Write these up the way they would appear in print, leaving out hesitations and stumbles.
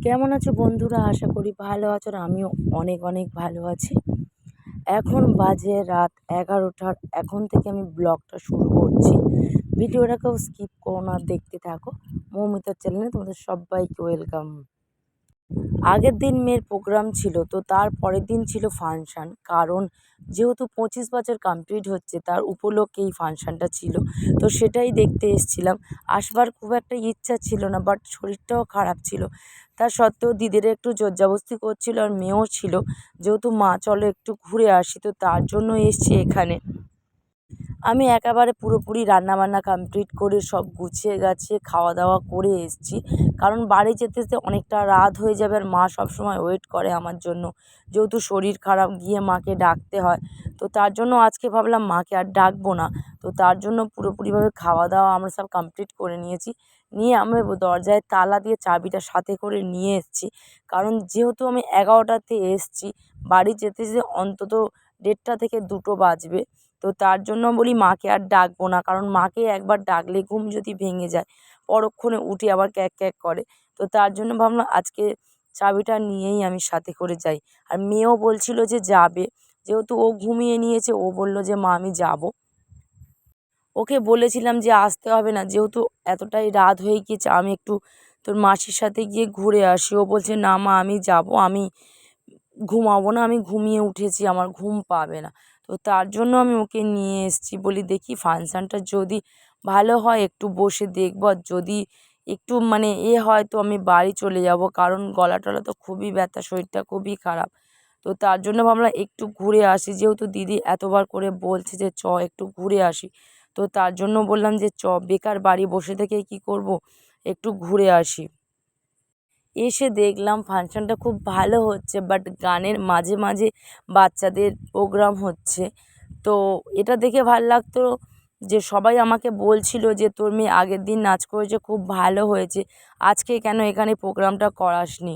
কেমন আছো বন্ধুরা? আশা করি ভালো আছো আর আমিও অনেক অনেক ভালো আছি। এখন বাজে রাত ১১টার। এখন থেকে আমি ব্লগটা শুরু করছি। ভিডিওটাকেও স্কিপ করো না, দেখতে থাকো। মৌমিতার চ্যানেলে তোমাদের সব্বাইকে ওয়েলকাম। আগের দিন মেয়ের প্রোগ্রাম ছিল, তো তার পরের দিন ছিল ফাংশান। কারণ যেহেতু ২৫ বছর কমপ্লিট হচ্ছে, তার উপলক্ষে এই ফাংশানটা ছিল। তো সেটাই দেখতে এসেছিলাম। আসবার খুব একটা ইচ্ছা ছিল না, বাট শরীরটাও খারাপ ছিল। তা সত্ত্বেও দিদিরা একটু জোরজাবস্তি করছিল, আর মেয়েও ছিল। যেহেতু মা চলো একটু ঘুরে আসি, তো তার জন্য এসছি এখানে। আমি একেবারে পুরোপুরি রান্নাবান্না কমপ্লিট করে সব গুছিয়ে গাছিয়ে খাওয়া দাওয়া করে এসেছি। কারণ বাড়ি যেতে যেতে অনেকটা রাত হয়ে যাবে, আর মা সবসময় ওয়েট করে আমার জন্য। যেহেতু শরীর খারাপ, গিয়ে মাকে ডাকতে হয়। তো তার জন্য আজকে ভাবলাম মাকে আর ডাকবো না। তো তার জন্য পুরোপুরিভাবে খাওয়া দাওয়া আমরা সব কমপ্লিট করে নিয়েছি। নিয়ে আমি দরজায় তালা দিয়ে চাবিটা সাথে করে নিয়ে এসেছি। কারণ যেহেতু আমি ১১টাতে এসেছি, বাড়ি যেতে যেতে অন্তত ১:৩০ থেকে ২টো বাজবে। তো তার জন্য বলি মাকে আর ডাকবো না, কারণ মাকে একবার ডাকলে ঘুম যদি ভেঙে যায়, পরক্ষণে উঠে আবার ক্যাঁক ক্যাঁক করে। তো তার জন্য ভাবলাম আজকে চাবিটা নিয়েই আমি সাথে করে যাই। আর মেয়েও বলছিল যে যাবে, যেহেতু ও ঘুমিয়ে নিয়েছে, ও বলল যে মা আমি যাব। ওকে বলেছিলাম যে আসতে হবে না, যেহেতু এতটাই রাত হয়ে গিয়েছে, আমি একটু তোর মাসির সাথে গিয়ে ঘুরে আসি। ও বলছে না মা আমি যাব, আমি ঘুমাবো না, আমি ঘুমিয়ে উঠেছি, আমার ঘুম পাবে না। তো তার জন্য আমি ওকে নিয়ে এসেছি। বলি দেখি ফাংশানটা যদি ভালো হয় একটু বসে দেখবো, আর যদি একটু মানে হয় তো আমি বাড়ি চলে যাব, কারণ গলা টলা তো খুবই ব্যথা, শরীরটা খুবই খারাপ। তো তার জন্য ভাবলাম একটু ঘুরে আসি, যেহেতু দিদি এতবার করে বলছে যে একটু ঘুরে আসি। তো তার জন্য বললাম যে বেকার বাড়ি বসে থেকে কি করব, একটু ঘুরে আসি। এসে দেখলাম ফাংশানটা খুব ভালো হচ্ছে, বাট গানের মাঝে মাঝে বাচ্চাদের প্রোগ্রাম হচ্ছে। তো এটা দেখে ভাল লাগতো যে সবাই আমাকে বলছিল যে তোর মেয়ে আগের দিন নাচ করেছে, খুব ভালো হয়েছে, আজকে কেন এখানে প্রোগ্রামটা করাসনি?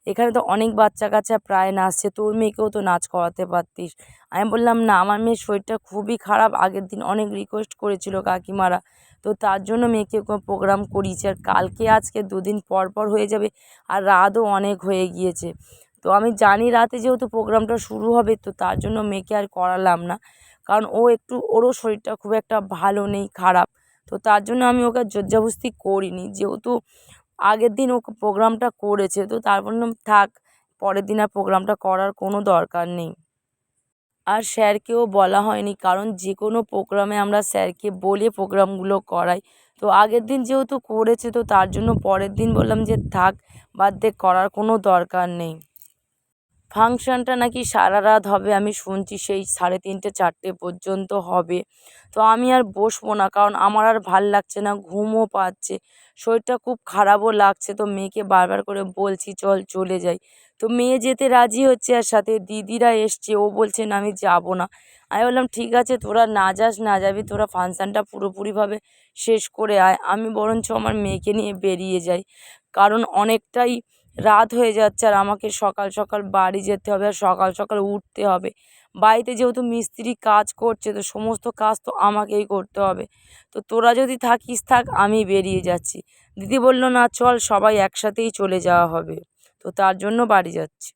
এখানে তো অনেক বাচ্চা কাচ্চা প্রায় নাচছে, তোর মেয়েকেও তো নাচ করাতে পারতিস। আমি বললাম না, আমার মেয়ের শরীরটা খুবই খারাপ, আগের দিন অনেক রিকোয়েস্ট করেছিল কাকিমারা। তো তার জন্য মেয়েকে প্রোগ্রাম করিয়েছি, আর কালকে আজকে দুদিন পর পর হয়ে যাবে, আর রাতও অনেক হয়ে গিয়েছে। তো আমি জানি রাতে যেহেতু প্রোগ্রামটা শুরু হবে, তো তার জন্য মেয়েকে আর করালাম না। কারণ ওরও শরীরটা খুব একটা ভালো নেই, খারাপ। তো তার জন্য আমি ওকে আর জোরজাবস্তি করিনি, যেহেতু আগের দিন ও প্রোগ্রামটা করেছে। তো তার বললাম থাক, পরের দিন আর প্রোগ্রামটা করার কোনো দরকার নেই। আর স্যারকেও বলা হয়নি, কারণ যে কোনো প্রোগ্রামে আমরা স্যারকে বলে প্রোগ্রামগুলো করাই। তো আগের দিন যেহেতু করেছে, তো তার জন্য পরের দিন বললাম যে থাক, বাদ দে, করার কোনো দরকার নেই। ফাংশানটা নাকি সারা রাত হবে, আমি শুনছি সেই 3:30 4টে পর্যন্ত হবে। তো আমি আর বসবো না, কারণ আমার আর ভাল লাগছে না, ঘুমও পাচ্ছে, শরীরটা খুব খারাপও লাগছে। তো মেয়েকে বারবার করে বলছি চল চলে যাই। তো মেয়ে যেতে রাজি হচ্ছে, আর সাথে দিদিরা এসছে, ও বলছে না আমি যাব না। আমি বললাম ঠিক আছে, তোরা না যাস না যাবি, তোরা ফাংশানটা পুরোপুরিভাবে শেষ করে আয়, আমি বরঞ্চ আমার মেয়েকে নিয়ে বেরিয়ে যাই। কারণ অনেকটাই রাত হয়ে যাচ্ছে, আর আমাকে সকাল সকাল বাড়ি যেতে হবে, আর সকাল সকাল উঠতে হবে। বাড়িতে যেহেতু মিস্ত্রি কাজ করছে, তো সমস্ত কাজ তো আমাকেই করতে হবে। তো তোরা যদি থাকিস থাক, আমি বেরিয়ে যাচ্ছি। দিদি বলল না চল, সবাই একসাথেই চলে যাওয়া হবে। তো তার জন্য বাড়ি যাচ্ছি।